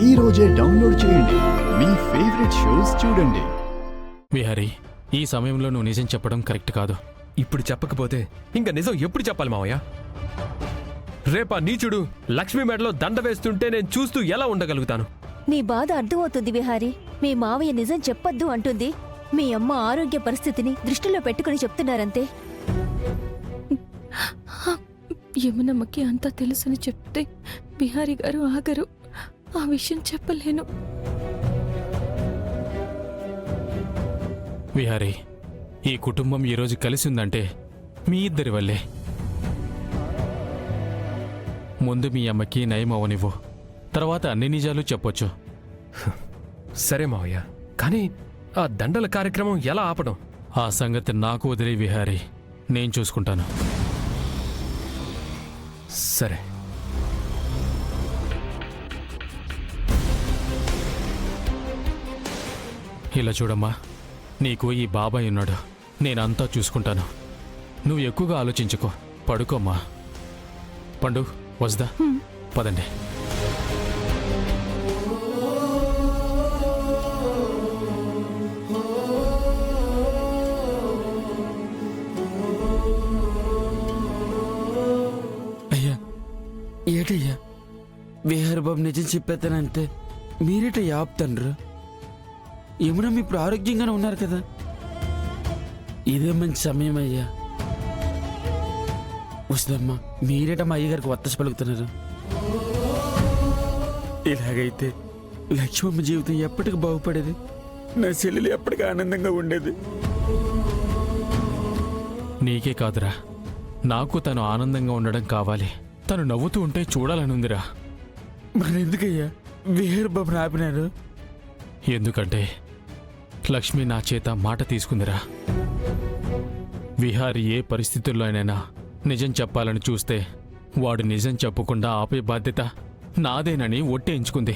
ఈ రోజే డౌన్లోడ్ చేయండి. మీ ఫేవరెట్ షోస్ చూడండి. విహారీ, ఈ సమయంలో నువ్వు నిజం చెప్పడం కరెక్ట్ కాదు. ఇప్పుడు చెప్పకపోతే ఇంకా నిజం ఎప్పుడు చెప్పాలి మావయ్య? రేపా నీచుడు లక్ష్మీ మెడలో దండ వేస్తుంటే నేను చూస్తూ ఎలా ఉండగలుగుతాను? నీ బాధ అర్థమవుతుంది విహారీ. మీ మావయ్య నిజం చెప్పొద్దు అంటుంది. మీ అమ్మ ఆరోగ్య పరిస్థితిని దృష్టిలో పెట్టుకుని చెప్తున్నారంతే. యమునమ్మకి అంతా తెలుసని చెప్తే బిహారీ గారు ఆగరు. ఆ విషయం చెప్పలేను. విహారీ, ఈ కుటుంబం ఈరోజు కలిసి ఉందంటే మీ ఇద్దరి వల్లే. ముందు మీ అమ్మకి నయం అవనివ్వు, తర్వాత అన్ని నిజాలు చెప్పొచ్చు. సరే మావయ్య, కానీ ఆ దండల కార్యక్రమం ఎలా ఆపడం? ఆ సంగతి నాకు వదిలే విహారీ, నేను చూసుకుంటాను. సరే. ఇలా చూడమ్మా, నీకు ఈ బాబాయ్ ఉన్నాడు, నేనంతా చూసుకుంటాను. నువ్వు ఎక్కువగా ఆలోచించుకో, పడుకోమ్మా. పండు, వస్దా, పదండి. అయ్యా, ఏటయ్యా విహారీ బాబు నిజం చెప్పేస్తానంటే మీరేట ఆపుతండ్రు? యమునమ్మ ఇప్పుడు ఆరోగ్యంగానే ఉన్నారు కదా, ఇదే మంచి సమయం అయ్యా. వస్తుందమ్మా, మీరేట మా అయ్యగారికి వత్తస పలుకుతున్నారు. ఇలాగైతే లక్ష్మమ్మ జీవితం ఎప్పటికి బాగుపడేది, నా చెల్లెలు ఎప్పటికీ ఆనందంగా ఉండేది. నీకే కాదురా, నాకు తను ఆనందంగా ఉండడం కావాలి. తను నవ్వుతూ ఉంటే చూడాలనుందిరా. మరి ఎందుకయ్యా విహారీ బాబుని ఆపినారు? ఎందుకంటే లక్ష్మి నా చేత మాట తీసుకుందిరా. విహారీ ఏ పరిస్థితుల్లో అయినా నిజం చెప్పాలని చూస్తే వాడు నిజం చెప్పకుండా ఆపే బాధ్యత నాదేనని ఒట్టేయించుకుంది.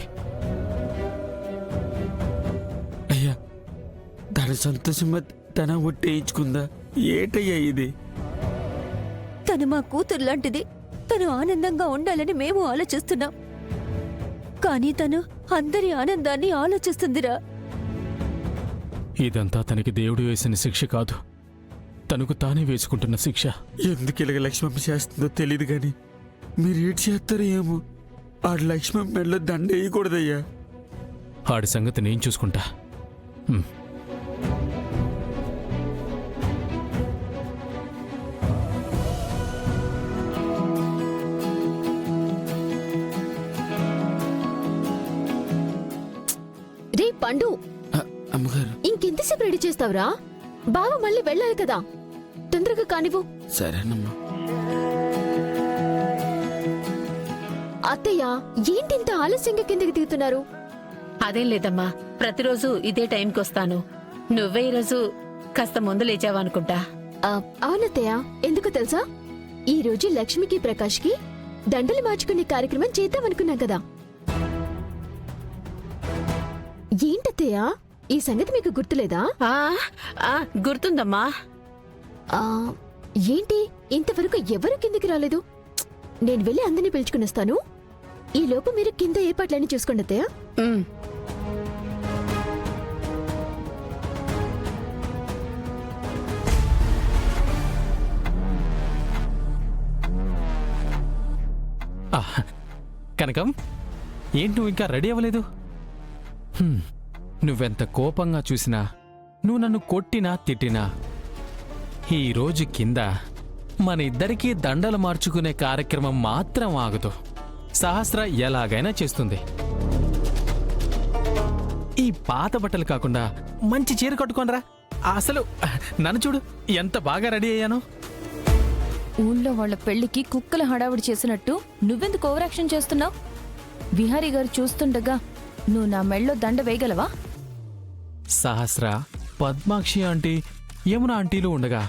అయ్యా, తన సంతోషం తన ఒట్టేయించుకుందా? ఏటయ్యా ఇది? తను మా కూతురు లాంటిది. తను ఆనందంగా ఉండాలని మేము ఆలోచిస్తున్నాం. కానీ తను అందరి ఆనందాన్ని ఆలోచిస్తుందిరా. ఇదంతా తనకి దేవుడు వేసిన శిక్ష కాదు, తనకు తానే వేసుకుంటున్న శిక్ష. ఎందుకు ఇలాగ లక్ష్మమ్మ చేస్తుందో తెలియదు కానీ మీరు ఏటి చేస్తారో ఏమో. ఆడు లక్ష్మమ్మ మెడలో దండ వేయకూడదయ్యా. ఆడి సంగతి నేను చూసుకుంటా. రే పండు, అమ్మగారు, ఇంకెంతసేపు రెడీ చేస్తావురా? బావ మళ్ళీ వెళ్ళాలి కదా, తొందరగా కానివ్వు. సరేనమ్మా. అత్తయ్య, ఏంటింత ఆలస్యంగా కిందకి దిగుతున్నారు? అదేం లేదమ్మా, ప్రతిరోజు ఇదే టైంకి వస్తాను. నువ్వే ఈరోజు కాస్త ముందు లేచావనుకుంటా. అవునత్తయ్య, ఎందుకు తెలుసా? ఈ రోజు లక్ష్మికి ప్రకాష్కి దండలు మార్చుకునే కార్యక్రమం చేద్దామనుకున్నాం కదా. ఏంటత్తయ్య, ఈ సంగతి మీకు గుర్తులేదా? గుర్తుందమ్మా. ఏంటి ఇంతవరకు ఎవరు కిందికి రాలేదు? నేను వెళ్ళి అందరినీ పిలుచుకుని వస్తాను. ఈ లోపు మీరు కింద ఏర్పాట్లన్నీ చూసుకోండి అత్తయ్య. కనకం, ఏంటి నువ్వు ఇంకా రెడీ అవ్వలేదు? నువ్వెంత కోపంగా చూసినా, నువ్వు నన్ను కొట్టినా తిట్టినా, ఈరోజు కింద మన ఇద్దరికీ దండలు మార్చుకునే కార్యక్రమం మాత్రం ఆగదు. సహస్ర ఎలాగైనా చేస్తుంది. ఈ పాత బట్టలు కాకుండా మంచి చీర కట్టుకోనరా. అసలు నన్ను చూడు, ఎంత బాగా రెడీ అయ్యాను. ఊళ్ళో వాళ్ళ పెళ్లికి కుక్కల హడావుడి చేసినట్టు నువ్వెందుకు ఓవరాక్షన్ చేస్తున్నావు? విహారీ గారు చూస్తుండగా నువ్వు నా మెళ్ళో దండ వేయగలవా? సహస్ర, పద్మాక్షి ఆంటీ, యమున ఆంటీలు ఉండగా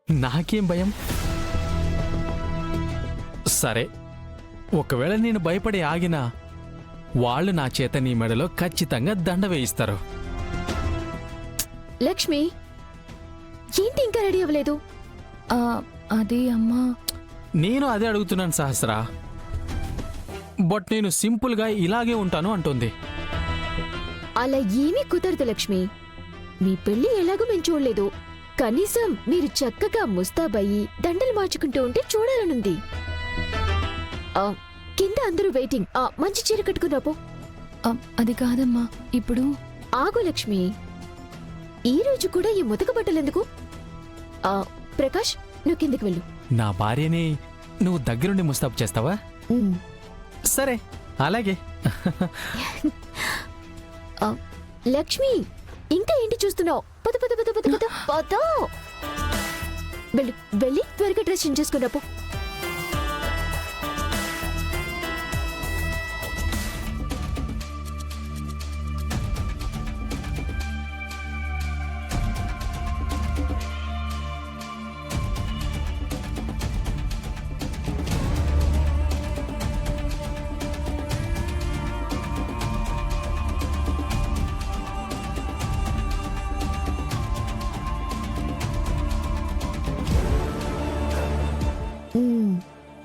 నాకేం భయం? సరే, ఒకవేళ నేను భయపడి ఆగినా వాళ్ళు నా చేత నీ మెడలో ఖచ్చితంగా దండ వేయిస్తారు. లక్ష్మి, ఏంటి ఇంకా రెడీ అవ్వలేదు? అది అమ్మా. నేను అదే అడుగుతున్నాను సహస్ర. బట్ నేను సింపుల్గా ఇలాగే ఉంటాను అంటుంది. అలా ఏమీ కుదరదు లక్ష్మి. మీ పెళ్లి ఎలాగో మేము చూడలేదు. కనీసం మీరు చక్కగా ముస్తాబయ్యి దండలు మార్చుకుంటూ ఉంటే చూడాలనుంది. కింద అందరూ వెయిటింగ్. మంచి చీర కట్టుకున్నాపో. అది కాదమ్మా, ఇప్పుడు ఆగు లక్ష్మి, ఈ రోజు కూడా ఈ ముతక బట్టలెందుకు? ప్రకాష్, నువ్వు కిందికి వెళ్ళు. నా భార్యని నువ్వు దగ్గరుండి ముస్తాబు చేస్తావా? ఉమ్. సరే, అలాగే. లక్ష్మి, ఇంకా ఏంటి చూస్తున్నావు? పద పద పద పద పద పద. వెళ్ళు, వెళ్ళి త్వరగా డ్రెస్ చేంజ్ చేసుకున్నాపో.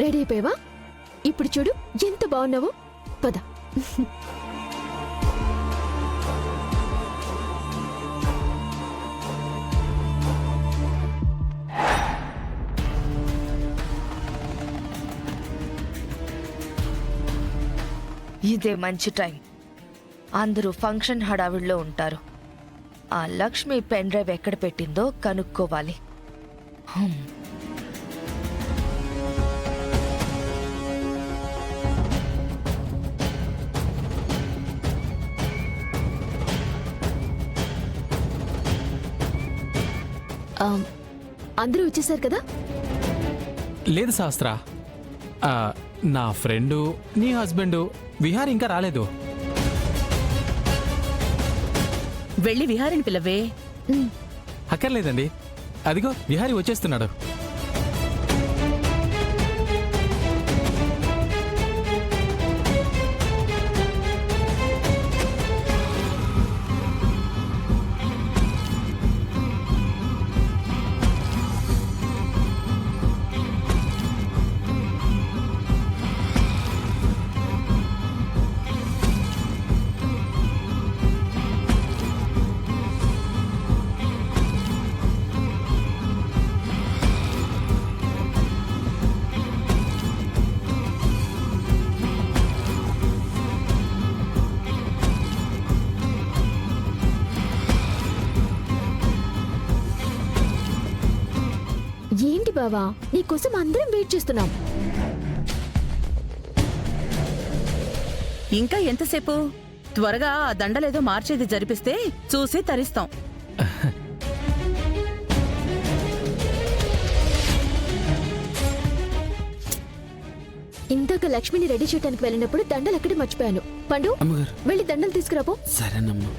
రెడీ అయిపోయావా? ఇప్పుడు చూడు ఎంత బాగున్నావో. పద. ఇదే మంచి టైం. అందరూ ఫంక్షన్ హడావిడిలో ఉంటారు. ఆ లక్ష్మి పెన్ డ్రైవ్ ఎక్కడ పెట్టిందో కనుక్కోవాలి. అందరూ వచ్చేసారు కదా? లేదు శాస్త్ర, నా ఫ్రెండు, నీ హస్బెండు విహార్ ఇంకా రాలేదు. వెళ్ళి విహారిని పిలవే. అక్కర్లేదండి, అదిగో విహారీ వచ్చేస్తున్నాడు. ఏంటి బావా, నీకోసం అందరం వెయిట్ చేస్తున్నాం. ఇంకా ఎంతసేపు? త్వరగా ఆ దండలేదో మార్చేది జరిపిస్తే చూసి తరిస్తాం. ఇందాక లక్ష్మిని రెడీ చేయడానికి వెళ్ళినప్పుడు దండలు అక్కడే మర్చిపోయాను. పండు, వెళ్ళి దండలు తీసుకురాపో. సరేనమ్మా.